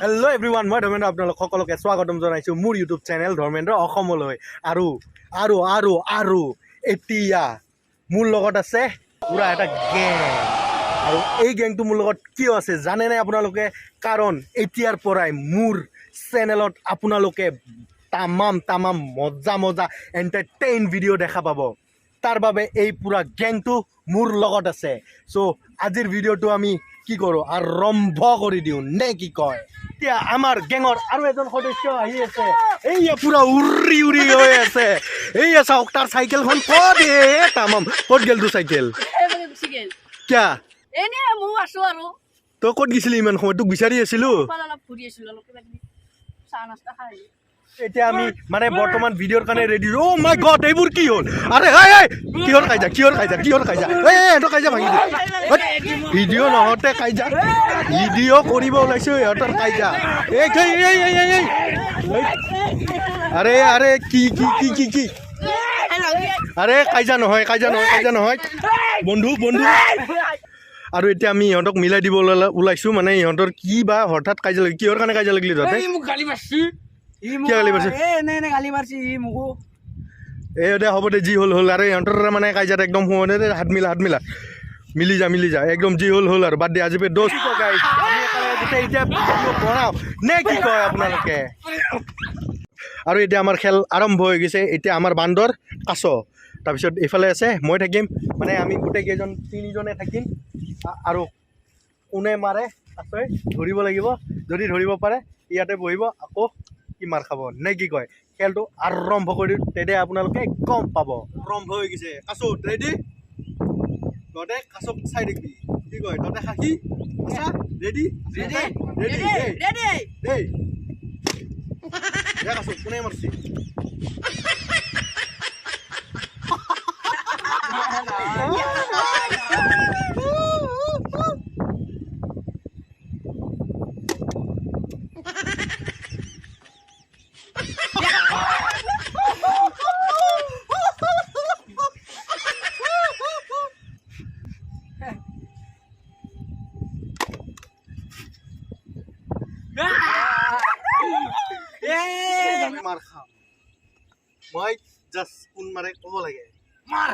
Hello everyone, মই ধৰ্মেন্দ্ৰ আপোনালোক সকলোকে স্বাগতম জনাইছো মোৰ ইউটিউব চেনেল ধৰ্মেন্দ্ৰ অসমলৈ আৰু এতিয়া মোৰ লগত আছে পুৰা এটা গেং আৰু এই গেংটো মোৰ লগত কিয় আছে জানে নাই আপোনালোকে কাৰণ এতিয়াৰ পৰাই মোৰ চেনেলত আপোনালোকে তামাম মজা এন্টাৰটেইন ভিডিঅ' দেখা পাব তাৰ বাবে এই পুৰা গেংটো মোৰ লগত আছে সো আজিৰ ভিডিঅ'টো আমি কি কৰোঁ আৰম্ভ কৰি দিওঁ নে কি কয় এতিয়া আমাৰ গেঙৰ আৰু এজন সদস্য আহি আছে এইয়া পুৰা উৰি হৈ আছে এইয়া চাওক তাৰ চাইকেলখন ক'ত তামাম ক'ত গেল তোৰ চাইকেল কিয়া তই ক'ত গেছিলি ইমান সময় তোক বিচাৰি আছিলো এতিয়া আমি মানে বৰ্তমান ভিডিঅ'ৰ কাৰণে ৰেডি অ' মাই গড এইবোৰ কি হ'ল আৰে কিহৰ কাইজা এহঁতৰ কাইজা ভাঙি দিওঁ ভিডিঅ' নহওঁতে কাইজা ভিডিঅ' কৰিব ওলাইছো ইহঁতৰ কাইজা আৰে কি আৰে কাইজা নহয় বন্ধু আৰু এতিয়া আমি ইহঁতক মিলাই দিব ওলাইছো মানে ইহঁতৰ কি বা হঠাৎ কাইজা লাগিল কিহৰ কাৰণে কাইজা লাগিলি তহঁতে দে হ'ব দে যি হ'ল আৰু ইহঁতৰ মানে কাইজাত একদম দে হাত মিলা মিলি যা একদম যি হ'ল আৰু বাদ দে আজি পে দোস্ত এতিয়া বনাওঁ নে কি কয় আপোনালোকে আৰু এতিয়া আমাৰ খেল আৰম্ভ হৈ গৈছে এতিয়া আমাৰ বান্দৰ কাছ তাৰপিছত এইফালে আছে মই থাকিম মানে আমি গোটেইকেইজন তিনিজনে থাকিম আৰু কোনে মাৰে কাছই ধৰিব লাগিব যদি ধৰিব পাৰে ইয়াতে বহিব আকৌ কি মাৰ খাব নে কি কয় খেলটো আৰম্ভ কৰি দিওঁ তেতিয়া আপোনালোকে গম পাব আৰম্ভ হৈ গৈছে কাছ ৰেডি তহঁতে কাছক চাই দেখবি কি কয় তহঁতে খাসি ৰেডি দেই কাছ কোনে মাৰছি মাৰ খাম মই জাষ্ট কোন মাৰে ক'ব লাগে মাৰ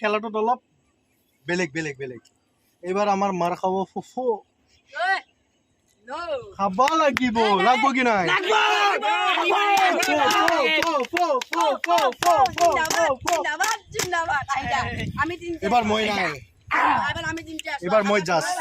খেলাটোত অলপ বেলেগ বেলেগ বেলেগ এইবাৰ আমাৰ মাৰ খাব ফুফু খাব লাগিব লাগব কি নাই এবাৰ মই নাই এবাৰ মই জাষ্ট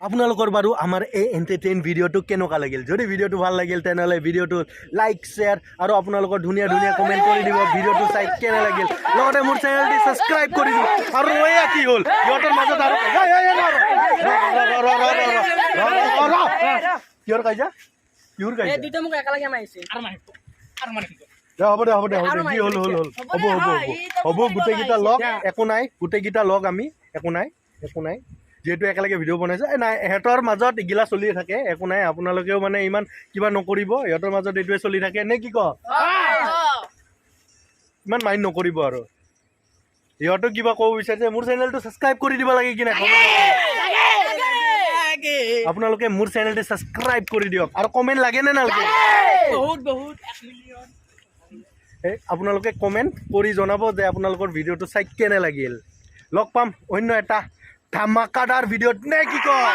আপোনালোকৰ বাৰু আমাৰ এই এণ্টাৰটেইন ভিডিঅ'টো কেনেকুৱা লাগিল যদি ভিডিঅ'টো ভাল লাগিল তেনেহ'লে ভিডিঅ'টো লাইক শ্বেয়াৰ আৰু আপোনালোকৰ ধুনীয়া ধুনীয়া কমেণ্ট কৰি দিব ভিডিঅ'টো চাই কেনে লাগিল লগতে মোৰ চেনেলটো ছাবস্ক্ৰাইব কৰি দিব আৰু এয়া কি হ'ল সিহঁতৰ মাজত আৰু কিহৰ কাজিয়া কিহৰ কাজিয়া দুইটা মোক একেলগে মাৰিছে হ'ব দে হ'ব কি হ'ল হ'ল হ'ল হ'ব হ'ব হ'ব গোটেইকেইটা লগ একো নাই গোটেইকেইটা লগ আমি একো নাই যিহেতু একেলগে ভিডিঅ' বনাইছে নাই সিহঁতৰ মাজত এগিলা চলি থাকে একো নাই আপোনালোকেও মানে ইমান কিবা নকৰিব সিহঁতৰ মাজত এইটোৱে চলি থাকে নে কি ক ইমান মাইণ্ড নকৰিব আৰু সিহঁতক কিবা ক'ব বিচাৰিছে মোৰ চেনেলটো ছাবস্ক্ৰাইব কৰি দিব লাগে কি নাই আপোনালোকে মোৰ চেনেলটো ছাবস্ক্ৰাইব কৰি দিয়ক আৰু কমেণ্ট লাগে নে নালাগে আপোনালোকে কমেণ্ট কৰি জনাব যে আপোনালোকৰ ভিডিঅ'টো চাই কেনে লাগিল লগ পাম অন্য এটা ধামাকাদাৰ ভিডিঅ'ত নে কি কয়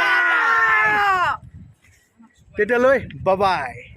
তেতিয়ালৈ বাই বাই